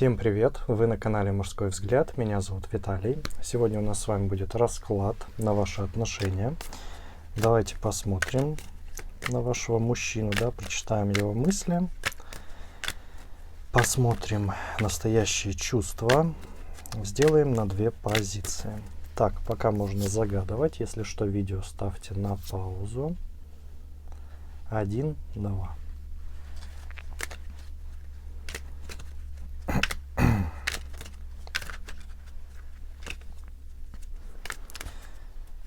Всем привет! Вы на канале Мужской взгляд. Меня зовут Виталий. Сегодня у нас с вами будет расклад на ваши отношения. Давайте посмотрим на вашего мужчину, прочитаем его мысли. Посмотрим настоящие чувства. Сделаем на две позиции. Так, пока можно загадывать. Если что, видео ставьте на паузу. 1, 2.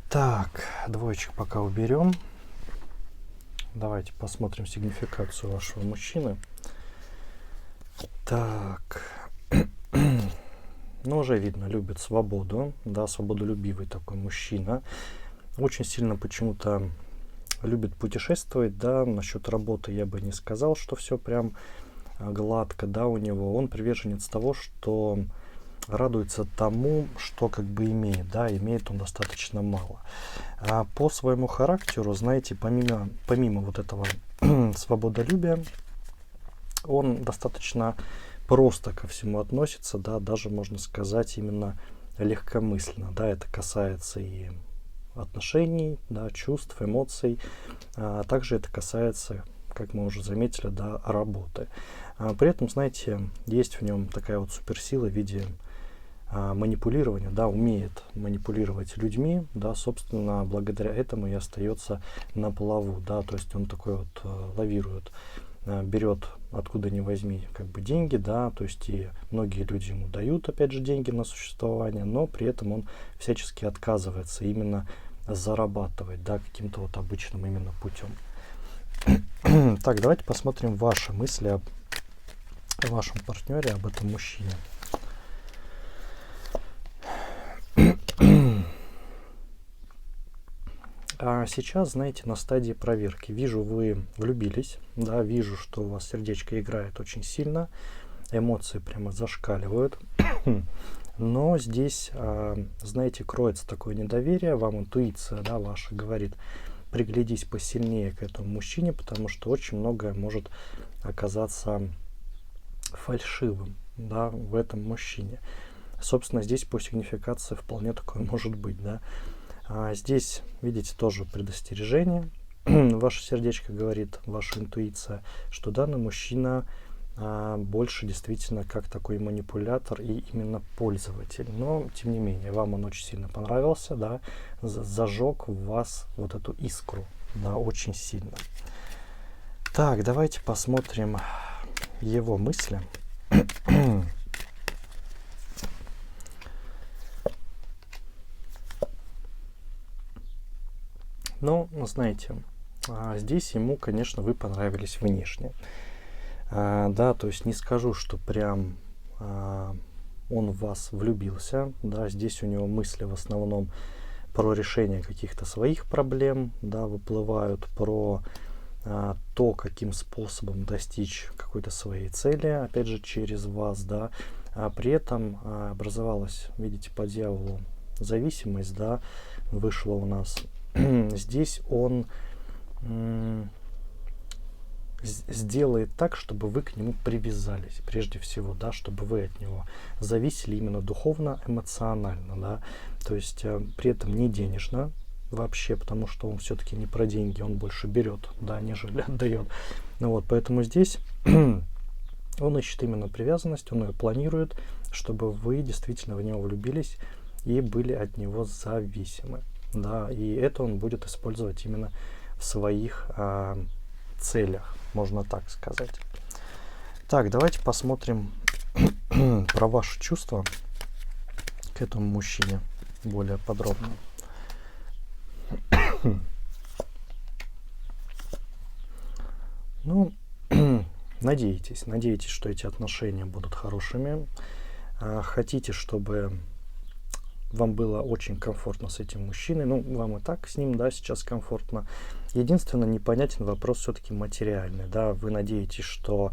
Так, двоечек пока уберем. Давайте посмотрим сигнификацию вашего мужчины. Так, ну уже видно, любит свободу, свободолюбивый такой мужчина. Очень сильно почему-то любит путешествовать, насчет работы я бы не сказал, что все прям гладко, у него. Он приверженец того, что радуется тому, что имеет, имеет он достаточно мало. А по своему характеру, знаете, помимо вот этого свободолюбия, он достаточно просто ко всему относится, даже можно сказать именно легкомысленно, это касается и отношений, чувств, эмоций, также это касается, как мы уже заметили, работы. При этом, знаете, есть в нем такая вот суперсила в виде манипулирования, умеет манипулировать людьми, собственно, благодаря этому и остается на плаву, то есть он такой вот лавирует, берет откуда ни возьми деньги, то есть и многие люди ему дают, опять же, деньги на существование, но при этом он всячески отказывается именно зарабатывать, каким-то вот обычным именно путем. Так, давайте посмотрим ваши мысли о вашем партнере, об этом мужчине. А сейчас, знаете, на стадии проверки. Вижу, вы влюбились, вижу, что у вас сердечко играет очень сильно, эмоции прямо зашкаливают. Но здесь, знаете, кроется такое недоверие, вам интуиция, ваша говорит, приглядись посильнее к этому мужчине, потому что очень многое может оказаться фальшивым, в этом мужчине. Собственно, здесь по сигнификации вполне такое может быть, Здесь, видите, тоже предостережение. Ваше сердечко говорит, ваша интуиция, что данный мужчина больше действительно как такой манипулятор и именно пользователь. Но, тем не менее, вам он очень сильно понравился, зажег в вас вот эту искру, очень сильно. Так, давайте посмотрим его мысли. Но, знаете, здесь ему, конечно, вы понравились внешне. То есть не скажу, что прям он в вас влюбился. Здесь у него мысли в основном про решение каких-то своих проблем, выплывают, про то, каким способом достичь какой-то своей цели, опять же, через вас, При этом образовалась, видите, по дьяволу зависимость, вышла у нас. Здесь он сделает так, чтобы вы к нему привязались, прежде всего, чтобы вы от него зависели именно духовно, эмоционально, то есть при этом не денежно вообще, потому что он все-таки не про деньги, он больше берет, нежели отдает. Поэтому здесь он ищет именно привязанность, он ее планирует, чтобы вы действительно в него влюбились и были от него зависимы. И это он будет использовать именно в своих целях, можно так сказать. Так, давайте посмотрим про ваши чувства к этому мужчине более подробно. Ну, надеетесь, что эти отношения будут хорошими. Хотите, чтобы вам было очень комфортно с этим мужчиной. Вам и так с ним, сейчас комфортно. Единственное, непонятен вопрос все-таки материальный, Вы надеетесь, что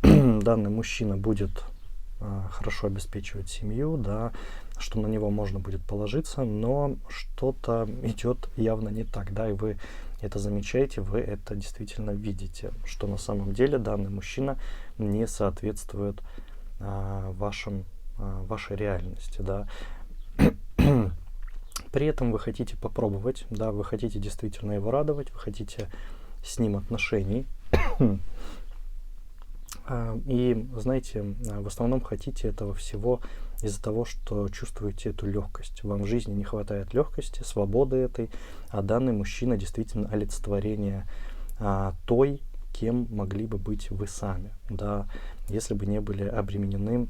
данный мужчина будет хорошо обеспечивать семью, что на него можно будет положиться, но что-то идет явно не так, и вы это замечаете, вы это действительно видите, что на самом деле данный мужчина не соответствует вашей реальности, да. При этом вы хотите попробовать, да, вы хотите действительно его радовать, вы хотите с ним отношений. И, знаете, в основном хотите этого всего из-за того, что чувствуете эту легкость. Вам в жизни не хватает легкости, свободы этой, а данный мужчина действительно олицетворение той, кем могли бы быть вы сами, да, если бы не были обременены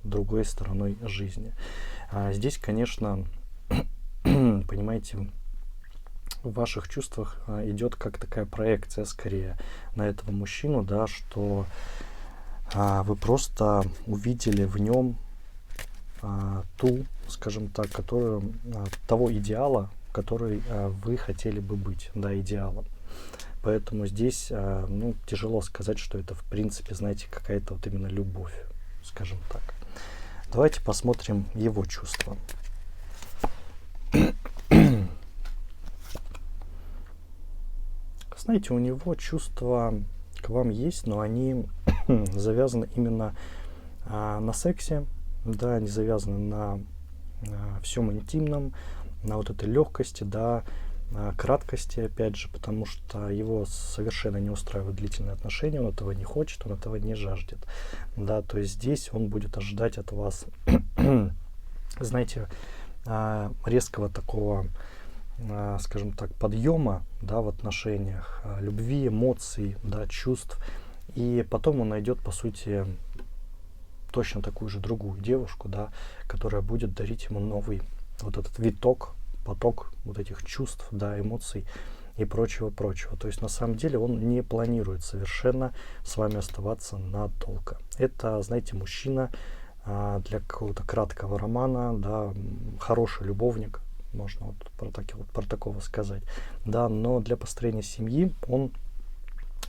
другой стороной жизни. Здесь, конечно, понимаете, в ваших чувствах идет как такая проекция скорее на этого мужчину, да, что вы просто увидели в нем ту, скажем так, того идеала, который вы хотели бы быть, да, идеалом. Поэтому здесь, тяжело сказать, что это, в принципе, знаете, какая-то вот именно любовь, скажем так. Давайте посмотрим его чувства. Знаете, у него чувства к вам есть, но они завязаны именно на сексе, да, они завязаны на всем интимном, на вот этой легкости, да, краткости, опять же, потому что его совершенно не устраивают длительные отношения, он этого не хочет, он этого не жаждет, да, то есть здесь он будет ожидать от вас, знаете, резкого такого, скажем так, подъема, да, в отношениях, любви, эмоций, да, чувств, и потом он найдет, по сути, точно такую же другую девушку, да, которая будет дарить ему новый вот этот виток, поток вот этих чувств, да, эмоций и прочего-прочего. То есть на самом деле он не планирует совершенно с вами оставаться надолго. Это, знаете, мужчина для какого-то краткого романа, да, хороший любовник, можно вот про такого сказать, да, но для построения семьи он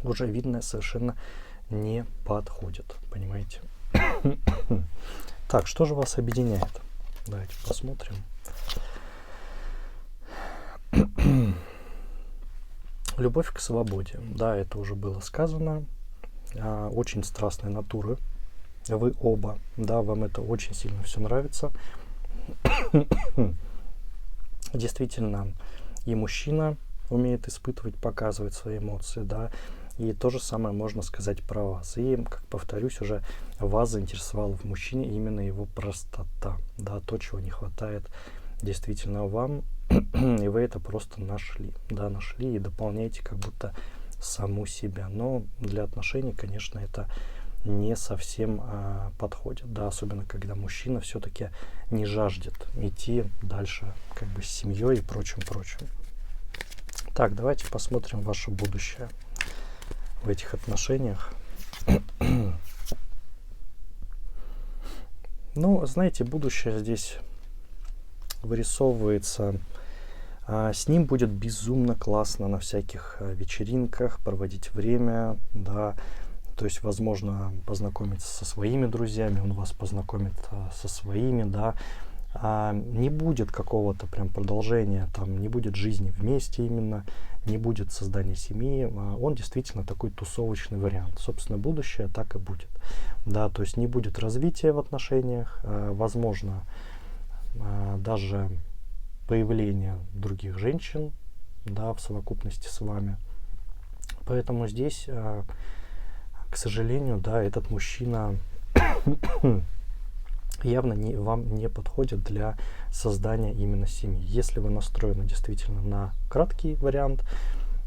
уже, видно, совершенно не подходит, понимаете? Так, что же вас объединяет? Давайте посмотрим. Любовь к свободе. Да, это уже было сказано. Очень страстной натуры. Вы оба. Да, вам это очень сильно все нравится. Действительно, и мужчина умеет испытывать, показывать свои эмоции, да. И то же самое можно сказать про вас. И, как повторюсь, уже вас заинтересовала в мужчине именно его простота. Да, то, чего не хватает действительно вам. И вы это просто нашли. Да, нашли и дополняете как будто саму себя. Но для отношений, конечно, это не совсем подходит. Да, особенно когда мужчина все-таки не жаждет идти дальше как бы с семьей и прочим-прочим. Так, давайте посмотрим ваше будущее в этих отношениях. Ну, знаете, будущее здесь вырисовывается. С ним будет безумно классно на всяких вечеринках проводить время, да, то есть, возможно, познакомиться со своими друзьями, он вас познакомит со своими, да, не будет какого-то прям продолжения, там, не будет жизни вместе именно, не будет создания семьи, он действительно такой тусовочный вариант. Собственно, будущее так и будет, да, то есть не будет развития в отношениях, возможно, даже появление других женщин, да, в совокупности с вами. Поэтому здесь, к сожалению, да, этот мужчина явно вам не подходит для создания именно семьи. Если вы настроены действительно на краткий вариант,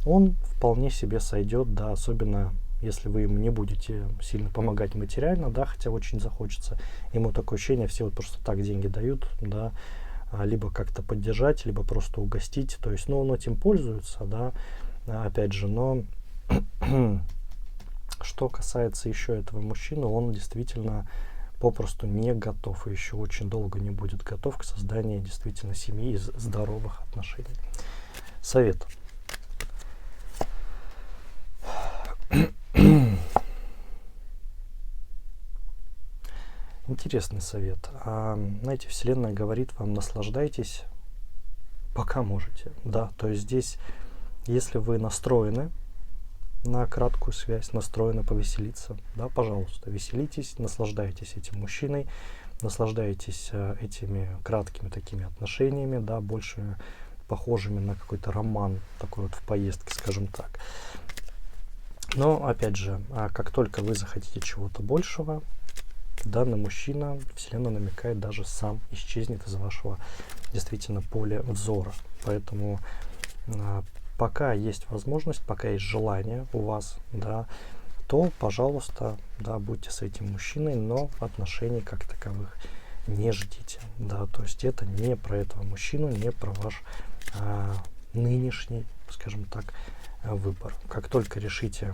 он вполне себе сойдет, да, особенно если вы ему не будете сильно помогать материально, да, хотя очень захочется. Ему такое ощущение, все вот просто так деньги дают, да, либо как-то поддержать, либо просто угостить. То есть, ну, он этим пользуется, да, опять же, но что касается еще этого мужчины, он действительно попросту не готов и еще очень долго не будет готов к созданию действительно семьи и здоровых отношений. Совет. Интересный совет. Знаете, Вселенная говорит вам: наслаждайтесь, пока можете. Да, то есть здесь, если вы настроены на краткую связь, настроены повеселиться, да, пожалуйста, веселитесь, наслаждайтесь этим мужчиной, наслаждайтесь этими краткими такими отношениями, да, больше похожими на какой-то роман, такой вот в поездке, скажем так. Но, опять же, как только вы захотите чего-то большего, данный мужчина, Вселенная намекает, даже сам исчезнет из вашего действительно поля взора. Поэтому пока есть возможность, пока есть желание у вас, да, то, пожалуйста, да, будьте с этим мужчиной, но отношений как таковых не ждите. Да, то есть это не про этого мужчину, не про ваш нынешний, скажем так, выбор. Как только решите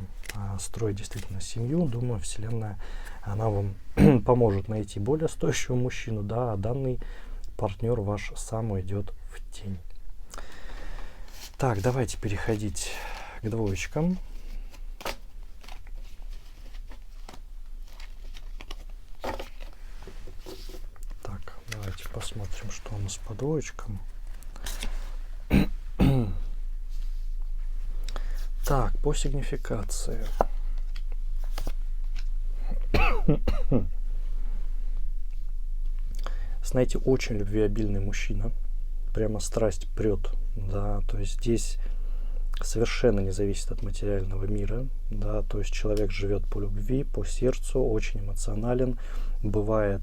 строить действительно семью, думаю, Вселенная, она вам поможет найти более стоящего мужчину, да, а данный партнер ваш сам уйдет в тень. Так, давайте переходить к двоечкам. Так, давайте посмотрим, что у нас по двоечкам. Так, по сигнификации. Знаете, очень любвеобильный мужчина. Прямо страсть прет, да, то есть здесь совершенно не зависит от материального мира, да, то есть человек живет по любви, по сердцу, очень эмоционален, бывает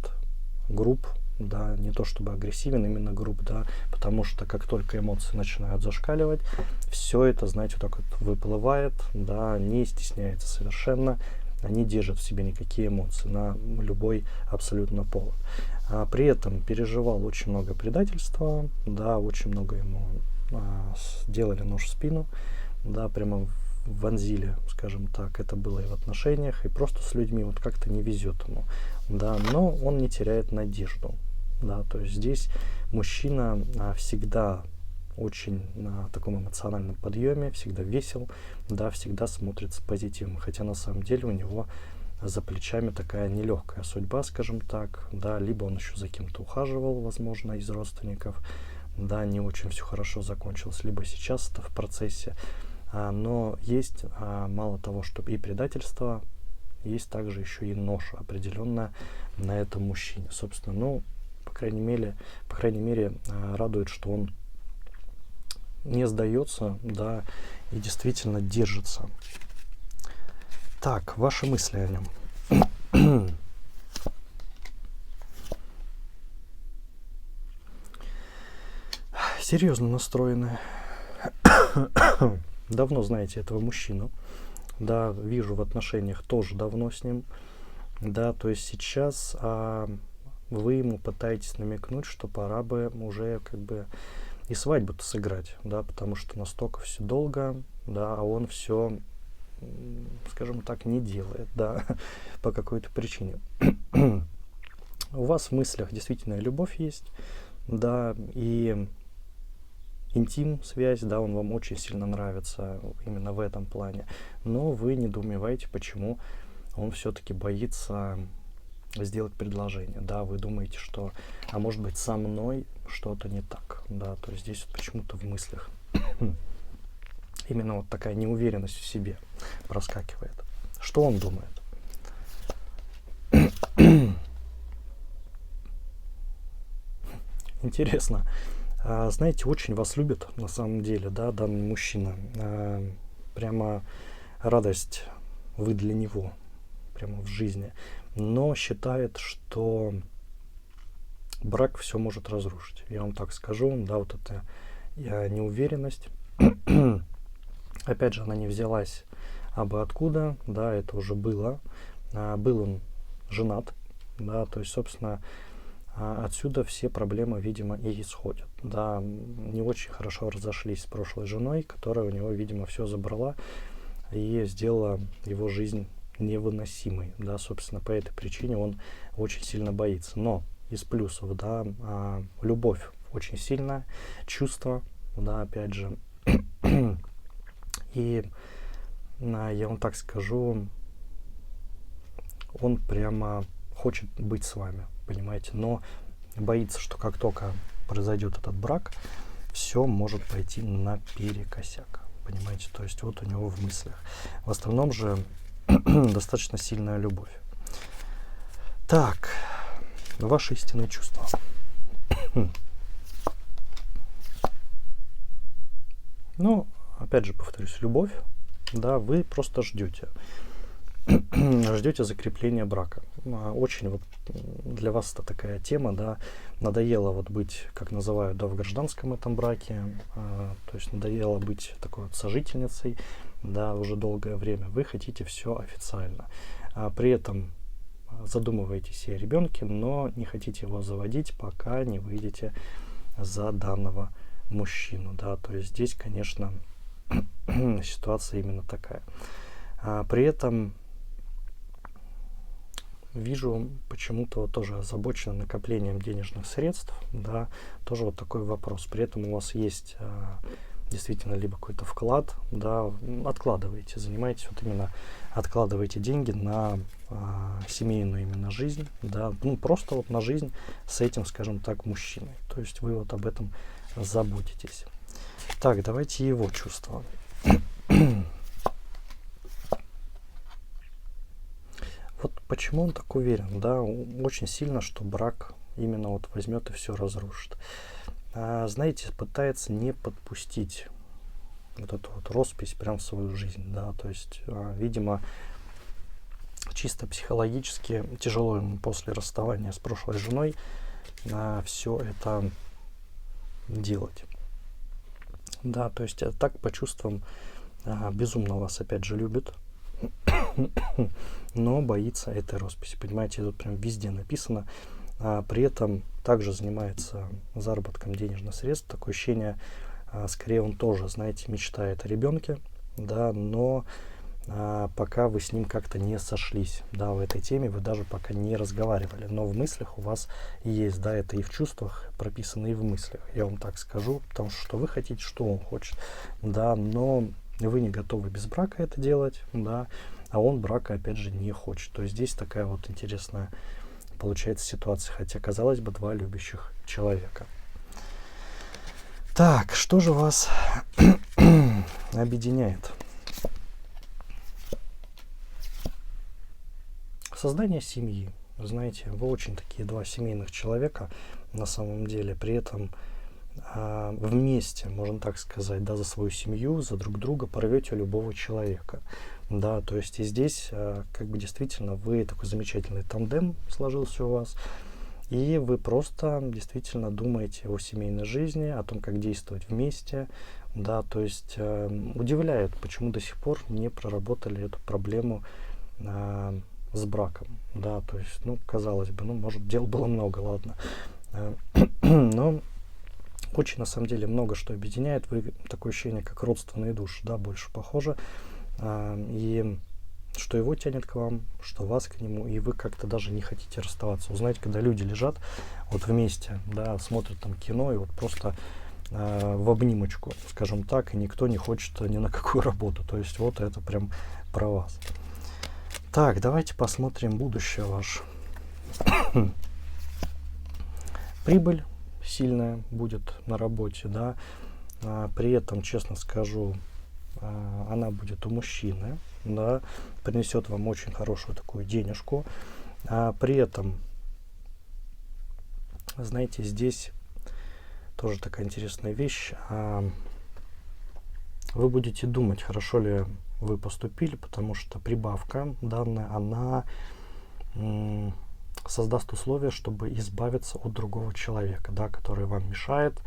груб, да, не то чтобы агрессивен, именно груб, да, потому что как только эмоции начинают зашкаливать, все это, знаете, вот так вот выплывает, да, не стесняется совершенно, не держит в себе никакие эмоции на любой абсолютно повод. А при этом переживал очень много предательства, да, очень много ему сделали нож в спину, да, прямо вонзили, скажем так, это было и в отношениях, и просто с людьми вот как-то не везет ему, да, но он не теряет надежду, да, то есть здесь мужчина всегда очень на таком эмоциональном подъеме, всегда весел, да, всегда смотрит с позитивом, хотя на самом деле у него за плечами такая нелегкая судьба, скажем так, да, либо он еще за кем-то ухаживал, возможно, из родственников, да, не очень все хорошо закончилось, либо сейчас это в процессе, но есть мало того, что и предательство, есть также еще и нож определенно на этом мужчине, собственно, ну, по крайней мере, радует, что он не сдается, да, и действительно держится. Так, ваши мысли о нем. Серьезно настроены. Давно знаете этого мужчину. Да, вижу в отношениях тоже давно с ним. Да, то есть сейчас вы ему пытаетесь намекнуть, что пора бы уже как бы и свадьбу-то сыграть, да, потому что настолько все долго, да, а он все, скажем так, не делает, да, по какой-то причине. У вас в мыслях действительно любовь есть, да, и интим, связь, да, он вам очень сильно нравится именно в этом плане, но вы недоумеваете, почему он все-таки боится сделать предложение, да, вы думаете, что, а может быть, со мной что-то не так, да, то есть здесь вот почему-то в мыслях именно вот такая неуверенность в себе проскакивает. Что он думает? Интересно. Знаете, очень вас любит на самом деле, да, данный мужчина. Прямо радость вы для него, прямо в жизни. Но считает, что брак все может разрушить. Я вам так скажу, да, вот эта неуверенность. Опять же, она не взялась абы откуда, да, это уже было. Был он женат, да, то есть, собственно, отсюда все проблемы, видимо, и исходят. Да, не очень хорошо разошлись с прошлой женой, которая у него, видимо, все забрала и сделала его жизнь невыносимой. Да, собственно, по этой причине он очень сильно боится. Но из плюсов, да, любовь очень сильная, чувство, да, опять же. И я вам так скажу, он прямо хочет быть с вами, понимаете, но боится, что как только произойдет этот брак, все может пойти наперекосяк. понимаете, то есть вот у него в мыслях. В остальном же достаточно сильная любовь. Так, ваши истинные чувства. Ну, опять же повторюсь, любовь, да, вы просто ждете. Ждете закрепления брака. Очень вот для вас это такая тема, да, надоело вот быть, как называют, да, в гражданском этом браке, то есть надоело быть такой вот сожительницей, да, уже долгое время. Вы хотите все официально. При этом задумываетесь и о ребенке, но не хотите его заводить, пока не выйдете за данного мужчину, да, то есть здесь, конечно, ситуация именно такая. При этом вижу почему-то вот тоже озабочена накоплением денежных средств, да, тоже вот такой вопрос. При этом у вас есть действительно либо какой-то вклад, да, откладываете, занимаетесь вот именно, откладываете деньги на семейную именно жизнь, да, ну просто вот на жизнь с этим, скажем так, мужчиной. То есть вы вот об этом заботитесь. Так, давайте его чувства. Вот почему он так уверен, да, очень сильно, что брак именно вот возьмет и все разрушит. Знаете, пытается не подпустить вот эту вот роспись прям в свою жизнь, да, то есть, видимо, чисто психологически тяжело ему после расставания с прошлой женой все это делать. Да, то есть так по чувствам безумно вас опять же любит, но боится этой росписи. Понимаете, тут прям везде написано. При этом также занимается заработком денежных средств. Такое ощущение, скорее он тоже, знаете, мечтает о ребенке, да, но пока вы с ним как-то не сошлись, да, в этой теме, вы даже пока не разговаривали, но в мыслях у вас есть, да, это и в чувствах прописано, и в мыслях, я вам так скажу, потому что вы хотите, что он хочет, да, но вы не готовы без брака это делать, да, а он брака, опять же, не хочет. То есть здесь такая вот интересная получается ситуация, хотя, казалось бы, два любящих человека. Так, что же вас объединяет? Создание семьи. Знаете, вы очень такие два семейных человека на самом деле, при этом вместе, можно так сказать, да, за свою семью, за друг друга порвете любого человека. Да, то есть и здесь как бы действительно вы такой замечательный тандем сложился у вас, и вы просто действительно думаете о семейной жизни, о том, как действовать вместе, да, то есть удивляет, почему до сих пор не проработали эту проблему с браком, да, то есть, ну, казалось бы, ну, может, дел было много, ладно, но очень, на самом деле, много что объединяет, вы такое ощущение, как родственные души, да, больше похоже, и что его тянет к вам, что вас к нему, и вы как-то даже не хотите расставаться. Вы знаете, когда люди лежат вот вместе, да, смотрят там кино, и вот просто в обнимочку, скажем так, и никто не хочет ни на какую работу, то есть вот это прям про вас. Так, давайте посмотрим будущее ваше. Прибыль сильная будет на работе, да, при этом, честно скажу, она будет у мужчины, да, принесет вам очень хорошую такую денежку, при этом, знаете, здесь тоже такая интересная вещь, вы будете думать, хорошо ли вы поступили, потому что прибавка данная, она создаст условия, чтобы избавиться от другого человека, да, который вам мешает,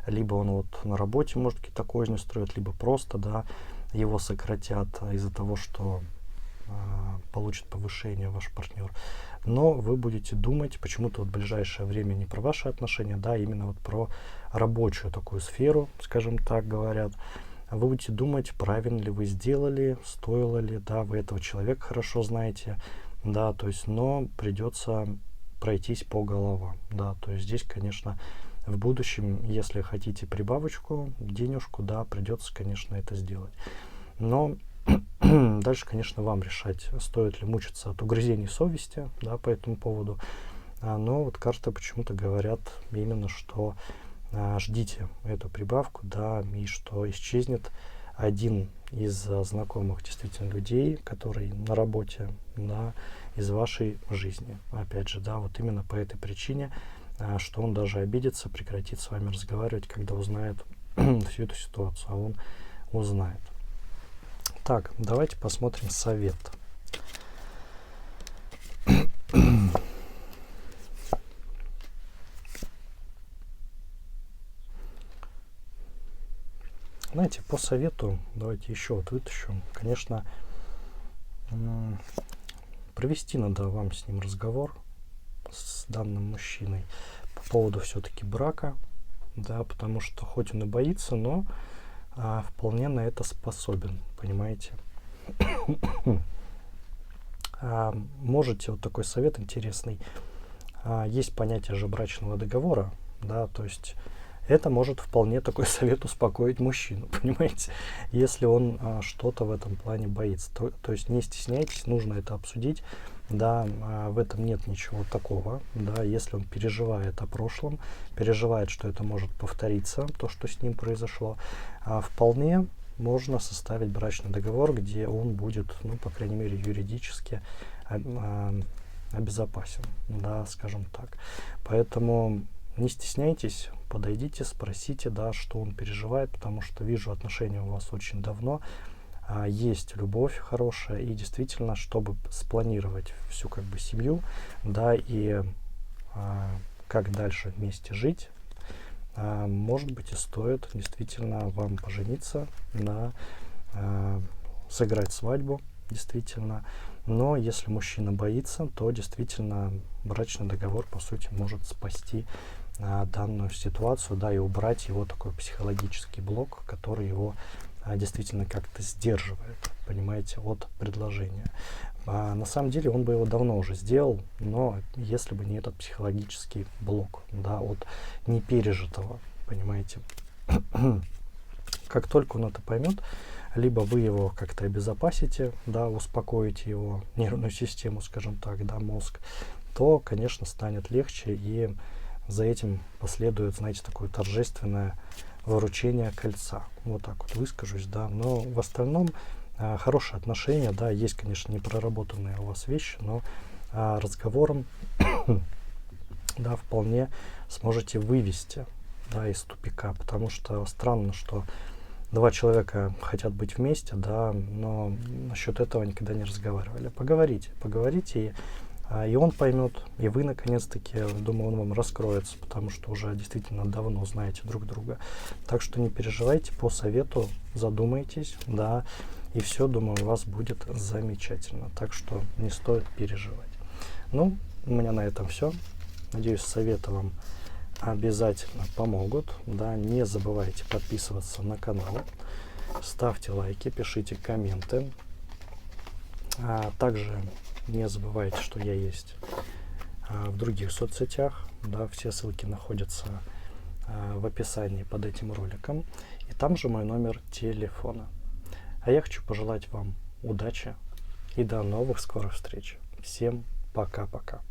либо он вот на работе может какие-то козни строить, либо просто, да, его сократят из-за того, что получит повышение ваш партнер. Но вы будете думать почему-то вот в ближайшее время не про ваши отношения, да, именно вот про рабочую такую сферу, скажем так, говорят. Вы будете думать, правильно ли вы сделали, стоило ли, да, вы этого человека хорошо знаете, да, то есть, но придется пройтись по головам, да, то есть здесь, конечно, в будущем, если хотите прибавочку, денежку, да, придется, конечно, это сделать. Но дальше, конечно, вам решать, стоит ли мучиться от угрызений совести, да, по этому поводу. Но вот карты почему-то говорят именно, что ждите эту прибавку, да, и что исчезнет один из знакомых действительно людей, который на работе, да, из вашей жизни. Опять же, да, вот именно по этой причине, что он даже обидится, прекратит с вами разговаривать, когда узнает всю эту ситуацию, а он узнает. Так, давайте посмотрим совет. Знаете, по совету, давайте еще вот вытащу. Конечно, провести надо вам с ним разговор, с данным мужчиной, по поводу все-таки брака, да, потому что хоть он и боится, но вполне на это способен, понимаете. Можете, вот такой совет интересный, есть понятие же брачного договора, да, то есть это может вполне такой совет успокоить мужчину, понимаете, если он что-то в этом плане боится. То есть не стесняйтесь, нужно это обсудить, да, в этом нет ничего такого, да, если он переживает о прошлом, переживает, что это может повториться, то, что с ним произошло, вполне можно составить брачный договор, где он будет, ну, по крайней мере, юридически обезопасен, да, скажем так. Поэтому не стесняйтесь, подойдите, спросите, да, что он переживает, потому что вижу, отношения у вас очень давно, есть любовь хорошая, и действительно, чтобы спланировать всю как бы семью, да, и как дальше вместе жить, может быть, и стоит действительно вам пожениться, да, сыграть свадьбу, действительно. Но если мужчина боится, то действительно брачный договор, по сути, может спасти данную ситуацию, да, и убрать его такой психологический блок, который его действительно как-то сдерживает, понимаете, от предложения. На самом деле он бы его давно уже сделал, но если бы не этот психологический блок, да, от непережитого, понимаете. Как только он это поймет, либо вы его как-то обезопасите, да, успокоите его нервную систему, скажем так, да, мозг, то, конечно, станет легче, и за этим последует, знаете, такое торжественное вручение кольца. Вот так вот выскажусь, да. Но в остальном хорошие отношения, да, есть, конечно, непроработанные у вас вещи, но разговором, да, вполне сможете вывести, да, из тупика, потому что странно, что два человека хотят быть вместе, да, но насчет этого никогда не разговаривали. Поговорите, и он поймет, и вы, наконец-таки, думаю, он вам раскроется, потому что уже действительно давно знаете друг друга. Так что не переживайте, по совету задумайтесь, да, и все, думаю, у вас будет замечательно. Так что не стоит переживать. Ну, у меня на этом все. Надеюсь, советы вам обязательно помогут, да, не забывайте подписываться на канал, ставьте лайки, пишите комменты, также не забывайте, что я есть в других соцсетях, да, все ссылки находятся в описании под этим роликом, и там же мой номер телефона. А я хочу пожелать вам удачи и до новых скорых встреч. Всем пока-пока.